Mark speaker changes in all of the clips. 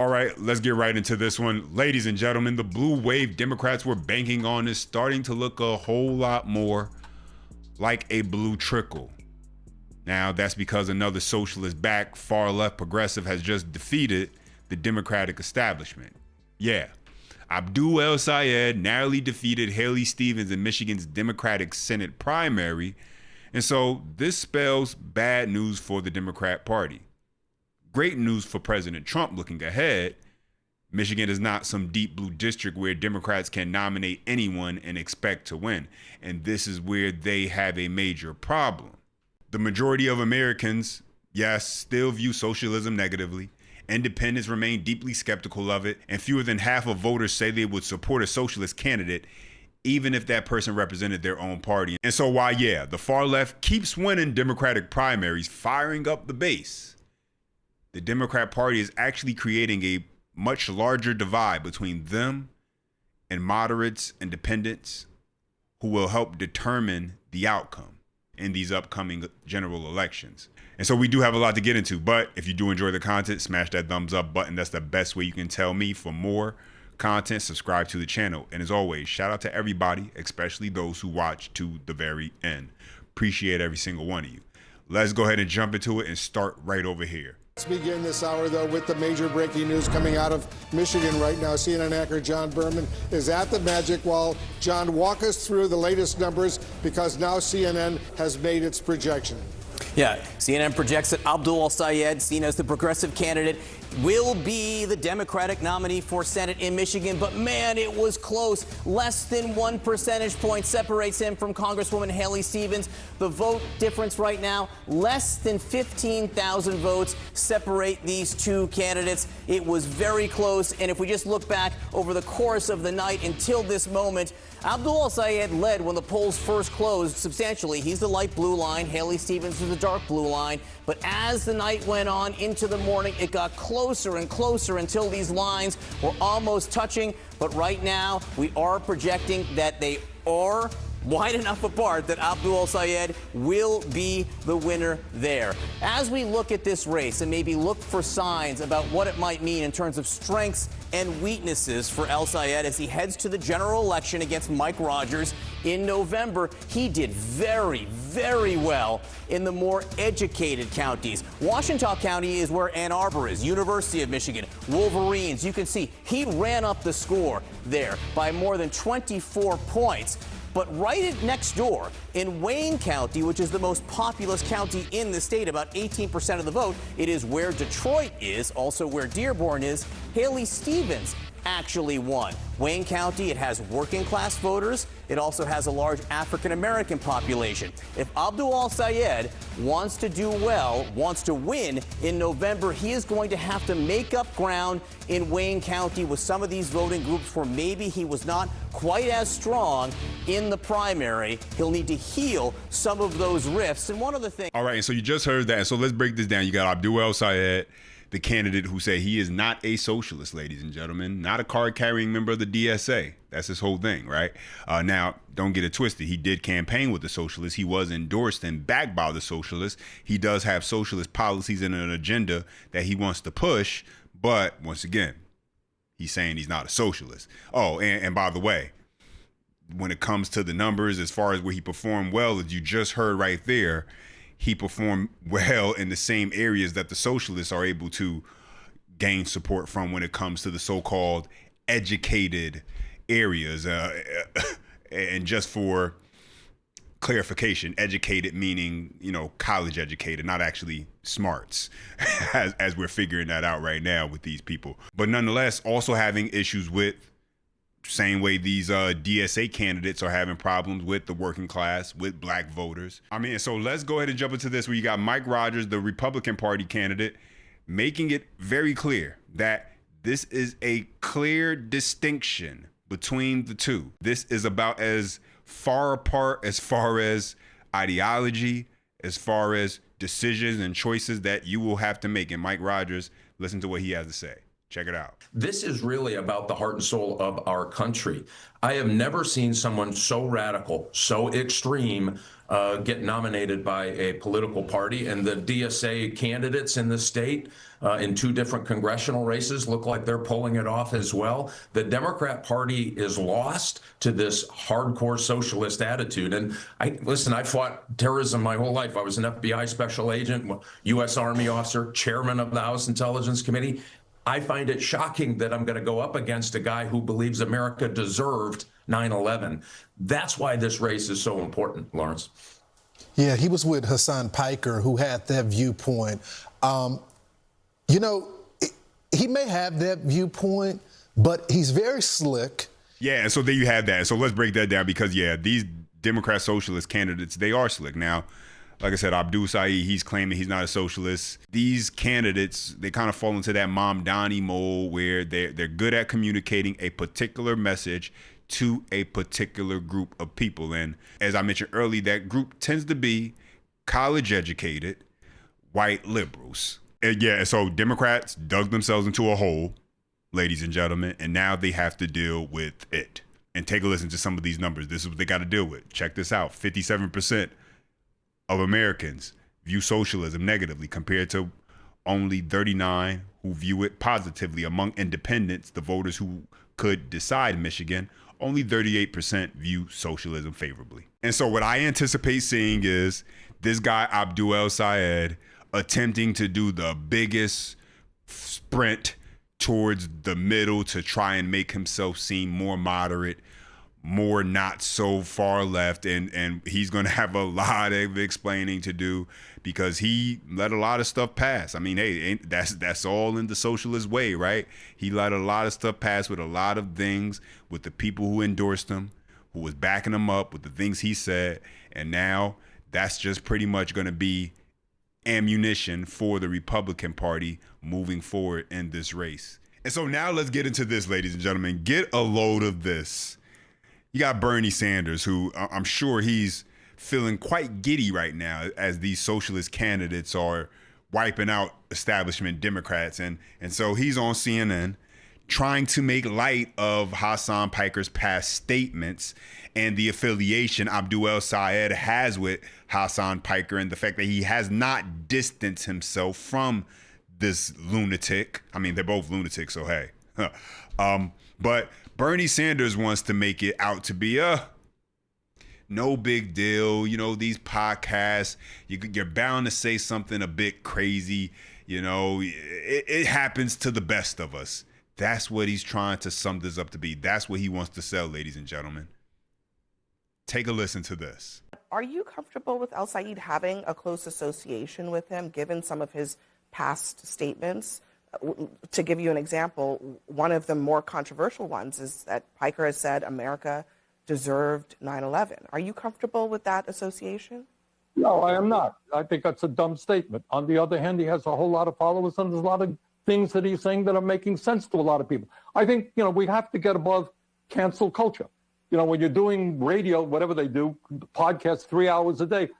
Speaker 1: All right, let's get right into this one. Ladies and gentlemen, the blue wave Democrats were banking on is starting to look a whole lot more like a blue trickle. Now, that's because another socialist-backed far-left progressive has just defeated the Democratic establishment. Yeah, Abdul El-Sayed narrowly defeated Haley Stevens in Michigan's Democratic Senate primary, and so this spells bad news for the Democrat Party. Great news for President Trump looking ahead. Michigan is not some deep blue district where Democrats can nominate anyone and expect to win, and this is where they have a major problem. The majority of Americans, yes, still view socialism negatively. Independents remain deeply skeptical of it, and fewer than half of voters say they would support a socialist candidate, even if that person represented their own party. And so while, yeah, the far left keeps winning Democratic primaries, firing up the base, the Democrat Party is actually creating a much larger divide between them and moderates, independents, who will help determine the outcome in these upcoming general elections. And so we do have a lot to get into, but if you do enjoy the content, smash that thumbs up button. That's the best way you can tell me. For more content, subscribe to the channel. And as always, shout out to everybody, especially those who watch to the very end. Appreciate every single one of you. Let's go ahead and jump into it and start right over here.
Speaker 2: Let's begin this hour, though, with the major breaking news coming out of Michigan right now. CNN anchor John Berman is at the Magic Wall. John, walk us through the latest numbers, because now CNN has made its projection.
Speaker 3: Yeah, CNN projects that Abdul El-Sayed, seen as the progressive candidate, will be the Democratic nominee for Senate in Michigan. But man, it was close. Less than 1 percentage point separates him from Congresswoman Haley Stevens. The vote difference right now, less than 15,000 votes separate these two candidates. It was very close. And if we just look back over the course of the night until this moment, Abdul El-Sayed led when the polls first closed substantially. He's the light blue line. Haley Stevens is the dark blue line. But as the night went on into the morning, it got closer and closer until these lines were almost touching. But right now, we are projecting that they are wide enough apart that Abdul El-Sayed will be the winner there. As we look at this race and maybe look for signs about what it might mean in terms of strengths and weaknesses for El-Sayed as he heads to the general election against Mike Rogers in November, he did very, very well in the more educated counties. Washington County is where Ann Arbor is, University of Michigan, Wolverines. You can see he ran up the score there by more than 24 points. But right next door in Wayne County, which is the most populous county in the state, about 18% of the vote, it is where Detroit is, also where Dearborn is. Haley Stevens actually won. Wayne County, it has working class voters. It also has a large African-American population. If Abdul El-Sayed wants to do well, wants to win in November, he is going to have to make up ground in Wayne County with some of these voting groups where maybe he was not quite as strong in the primary. He'll need to heal some of those rifts. And one other thing.
Speaker 1: All right, and so you just heard that. So let's break this down. You got Abdul El-Sayed, the candidate who said he is not a socialist, ladies and gentlemen, not a card-carrying member of the DSA. That's his whole thing, right? Now, don't get it twisted. He did campaign with the socialists. He was endorsed and backed by the socialists. He does have socialist policies and an agenda that he wants to push. But once again, he's saying he's not a socialist. Oh, and by the way, when it comes to the numbers, as far as where he performed well, as you just heard right there, he performed well in the same areas that the socialists are able to gain support from when it comes to the so-called educated areas. And just for clarification, educated meaning, you know, college educated, not actually smarts, as we're figuring that out right now with these people. But nonetheless, also having issues with, same way these DSA candidates are having problems with the working class, with black voters. I mean, so let's go ahead and jump into this where you got Mike Rogers, the Republican Party candidate, making it very clear that this is a clear distinction between the two. This is about as far apart as far as ideology, as far as decisions and choices that you will have to make. And Mike Rogers, listen to what he has to say. Check it out.
Speaker 4: This is really about the heart and soul of our country. I have never seen someone so radical, so extreme, get nominated by a political party. And the DSA candidates in the state in 2 different congressional races look like they're pulling it off as well. The Democrat Party is lost to this hardcore socialist attitude. And I fought terrorism my whole life. I was an FBI special agent, U.S. Army officer, chairman of the House Intelligence Committee. I find it shocking that I'm going to go up against a guy who believes America deserved 9/11. That's why this race is so important, Lawrence.
Speaker 5: Yeah, he was with Hassan Piker, who had that viewpoint. He may have that viewpoint, but he's very slick.
Speaker 1: Yeah, and so there you have that. So let's break that down because, these Democrat socialist candidates, they are slick. Now, like I said, Abdul Saeed, he's claiming he's not a socialist. These candidates, they kind of fall into that Mom Donnie mold where they're good at communicating a particular message to a particular group of people. And as I mentioned earlier, that group tends to be college educated, white liberals. And so Democrats dug themselves into a hole, ladies and gentlemen, and now they have to deal with it. And take a listen to some of these numbers. This is what they got to deal with. Check this out. 57% of Americans view socialism negatively compared to only 39 who view it positively. Among independents, the voters who could decide Michigan, only 38% view socialism favorably. And so what I anticipate seeing is this guy, Abdul El-Sayed, attempting to do the biggest sprint towards the middle to try and make himself seem more moderate, more not so far left, and he's going to have a lot of explaining to do because he let a lot of stuff pass. I mean, hey, that's all in the socialist way, right? He let a lot of stuff pass with a lot of things with the people who endorsed him, who was backing him up with the things he said, and now that's just pretty much going to be ammunition for the Republican Party moving forward in this race. And so now let's get into this, ladies and gentlemen. Get a load of this. You got Bernie Sanders, who I'm sure he's feeling quite giddy right now as these socialist candidates are wiping out establishment Democrats. And so he's on CNN trying to make light of Hassan Piker's past statements and the affiliation Abdul El-Sayed has with Hassan Piker and the fact that he has not distanced himself from this lunatic. I mean, they're both lunatics, so hey. But Bernie Sanders wants to make it out to be no big deal. You know, these podcasts, you're bound to say something a bit crazy. You know, it happens to the best of us. That's what he's trying to sum this up to be. That's what he wants to sell, ladies and gentlemen. Take a listen to this.
Speaker 6: Are you comfortable with El-Sayed having a close association with him, given some of his past statements? To give you an example, one of the more controversial ones is that Piker has said America deserved 9/11. Are you comfortable with that association?
Speaker 7: No, I am not. I think that's a dumb statement. On the other hand, he has a whole lot of followers, and there's a lot of things that he's saying that are making sense to a lot of people. I think, we have to get above cancel culture. When you're doing radio, whatever they do, podcasts 3 hours a day,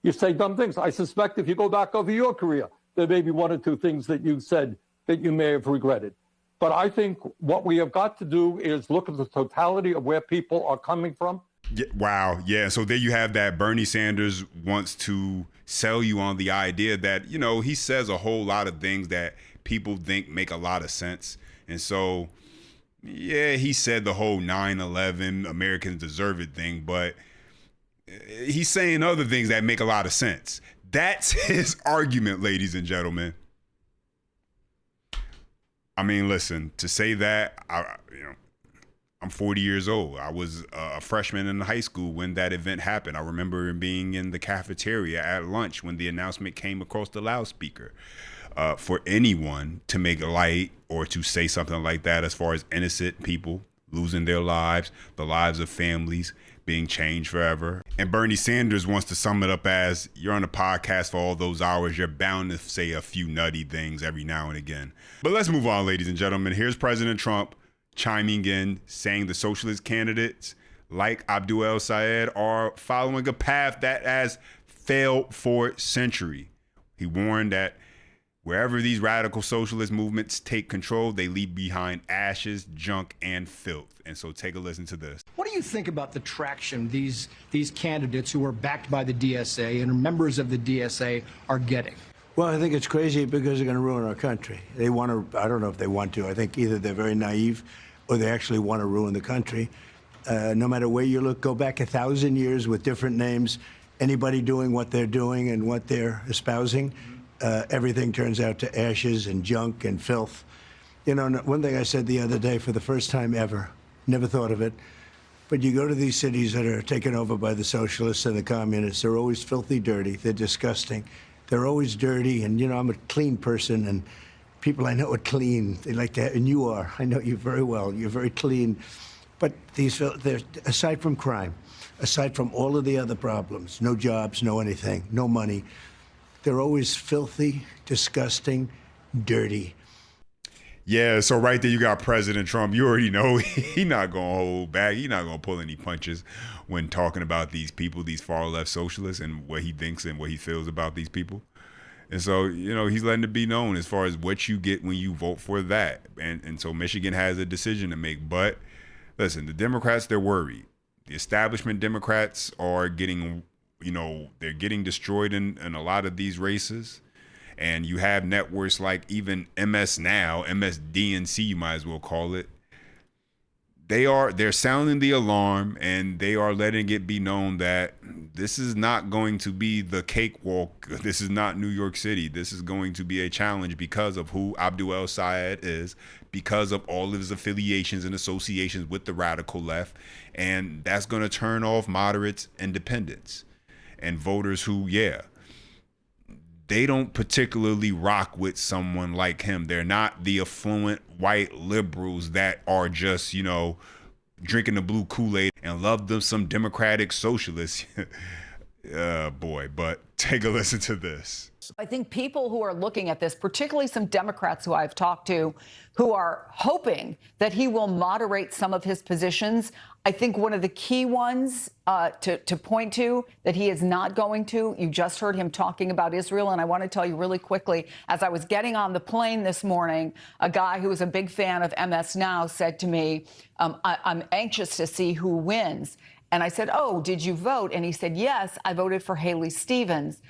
Speaker 7: you say dumb things. I suspect if you go back over your career, there may be 1 or 2 things that you said that you may have regretted. But I think what we have got to do is look at the totality of where people are coming from.
Speaker 1: Yeah, wow. Yeah. So there you have that. Bernie Sanders wants to sell you on the idea that, he says a whole lot of things that people think make a lot of sense. And so, yeah, he said the whole 9/11 Americans deserve it thing, but he's saying other things that make a lot of sense. That's his argument, ladies and gentlemen. I mean, listen, to say that, I'm 40 years old. I was a freshman in high school when that event happened. I remember being in the cafeteria at lunch when the announcement came across the loudspeaker. For anyone to make light or to say something like that as far as innocent people losing their lives, the lives of families being changed forever. And Bernie Sanders wants to sum it up as, you're on a podcast for all those hours, you're bound to say a few nutty things every now and again. But let's move on, ladies and gentlemen. Here's President Trump chiming in, saying the socialist candidates like Abdul El-Sayed are following a path that has failed for a century. He warned that Wherever these radical socialist movements take control, they leave behind ashes, junk, and filth. And so take a listen to this.
Speaker 8: What do you think about the traction these candidates who are backed by the DSA and are members of the DSA are getting?
Speaker 9: Well, I think it's crazy because they're going to ruin our country. They want to, I don't know if they want to. I think either they're very naive or they actually want to ruin the country. No matter where you look, go back 1,000 years with different names, anybody doing what they're doing and what they're espousing, everything turns out to ashes and junk and filth. You know, one thing I said the other day for the first time ever, never thought of it, but you go to these cities that are taken over by the socialists and the communists, they're always filthy dirty, they're disgusting. They're always dirty, and, you know, I'm a clean person, and people I know are clean. They like that, and you are. I know you very well. You're very clean. But they're, aside from crime, aside from all of the other problems, no jobs, no anything, no money, they're always filthy, disgusting, dirty.
Speaker 1: Yeah, so right there you got President Trump. You already know he's not going to hold back. He's not going to pull any punches when talking about these people, these far-left socialists, and what he thinks and what he feels about these people. And so, you know, he's letting it be known as far as what you get when you vote for that. And so Michigan has a decision to make. But listen, the Democrats, they're worried. The establishment Democrats are getting, you know, they're getting destroyed in a lot of these races. And you have networks like even MS Now, MSDNC, you might as well call it. They're sounding the alarm, and they are letting it be known that this is not going to be the cakewalk. This is not New York City. This is going to be a challenge because of who Abdul El-Sayed is, because of all of his affiliations and associations with the radical left. And that's going to turn off moderates, independents, and voters who, they don't particularly rock with someone like him. They're not the affluent white liberals that are just, you know, drinking the blue Kool-Aid and love them some democratic socialists. Boy, but take a listen to this.
Speaker 10: I think people who are looking at this, particularly some Democrats who I've talked to, who are hoping that he will moderate some of his positions. I think one of the key ones to point to that he is not going to, you just heard him talking about Israel. And I want to tell you really quickly, as I was getting on the plane this morning, a guy who is a big fan of MS Now said to me, I'm anxious to see who wins. And I said, oh, did you vote? And he said, yes, I voted for Haley Stevens.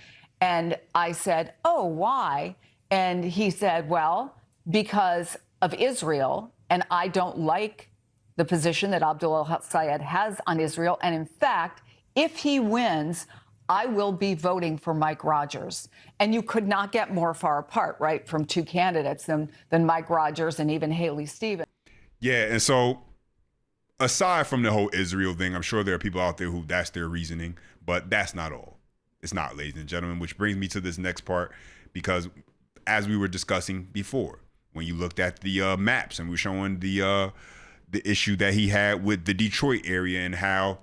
Speaker 10: And I said, oh, why? And he said, well, because of Israel, and I don't like the position that Abdul El-Sayed has on Israel. And in fact, if he wins, I will be voting for Mike Rogers. And you could not get more far apart, right, from two candidates than Mike Rogers and even Haley Stevens.
Speaker 1: Yeah, and so aside from the whole Israel thing, I'm sure there are people out there who that's their reasoning, but that's not all. It's not, ladies and gentlemen, which brings me to this next part, because as we were discussing before, when you looked at the maps and we're showing the issue that he had with the Detroit area and how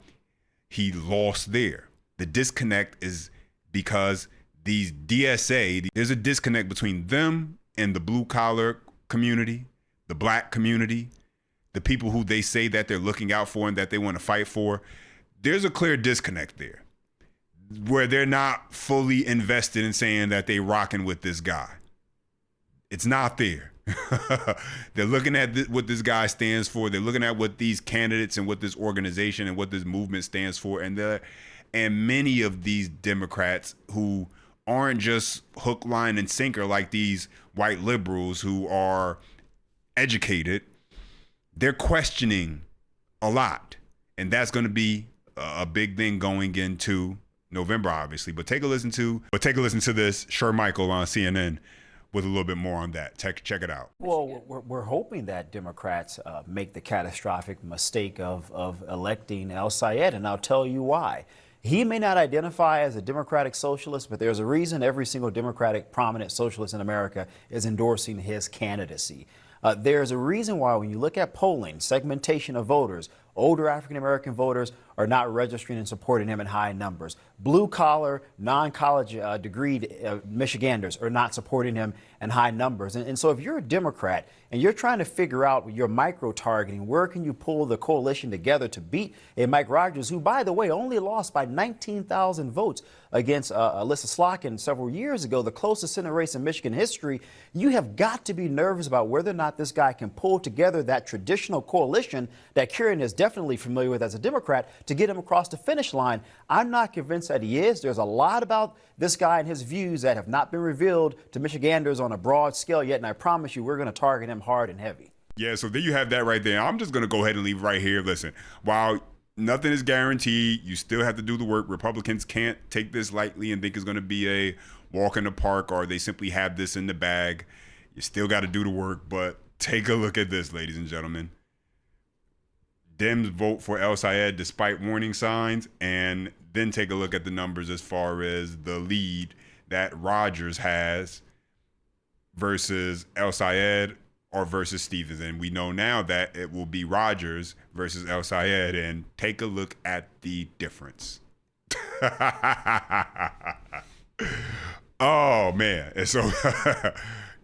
Speaker 1: he lost there. The disconnect is because these DSA, there's a disconnect between them and the blue collar community, the black community, the people who they say that they're looking out for and that they want to fight for. There's a clear disconnect there where they're not fully invested in saying that they rocking with this guy. It's not there. They're looking at what this guy stands for. They're looking at what these candidates and what this organization and what this movement stands for. And many of these Democrats who aren't just hook, line, and sinker like these white liberals who are educated, they're questioning a lot. And that's going to be a big thing going into November, obviously. But take a listen to this. Sher Michael on CNN with a little bit more on that. Check it out.
Speaker 11: Well, we're hoping that Democrats make the catastrophic mistake of electing El-Sayed, and I'll tell you why. He may not identify as a Democratic socialist, but there's a reason every single Democratic prominent socialist in America is endorsing his candidacy. There's a reason why when you look at polling, segmentation of voters, older African-American voters are not registering and supporting him in high numbers. Blue-collar, non-college degreed Michiganders are not supporting him in high numbers. And so if you're a Democrat and you're trying to figure out your micro-targeting, where can you pull the coalition together to beat a Mike Rogers, who, by the way, only lost by 19,000 votes against Alyssa Slotkin several years ago, the closest Senate race in Michigan history, you have got to be nervous about whether or not this guy can pull together that traditional coalition that Kieran is definitely familiar with as a Democrat to get him across the finish line. I'm not convinced that he is. There's a lot about this guy and his views that have not been revealed to Michiganders on a broad scale yet, and I promise you we're going to target him hard and heavy.
Speaker 1: Yeah, so there you have that right there. I'm just going to go ahead and leave right here. Listen, while nothing is guaranteed, you still have to do the work. Republicans can't take this lightly and think it's going to be a walk in the park or they simply have this in the bag. You still got to do the work, but take a look at this, ladies and gentlemen. Dems vote for El Sayed despite warning signs, and then take a look at the numbers as far as the lead that Rogers has versus El Sayed or versus Stevens. And we know now that it will be Rogers versus El Sayed, and take a look at the difference. Oh, man. And so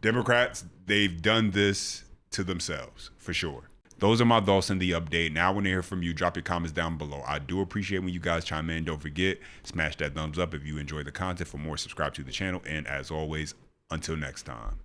Speaker 1: Democrats, they've done this to themselves for sure. Those are my thoughts in the update. Now I want to hear from you. Drop your comments down below. I do appreciate when you guys chime in. Don't forget, smash that thumbs up if you enjoy the content. For more, subscribe to the channel. And as always, until next time.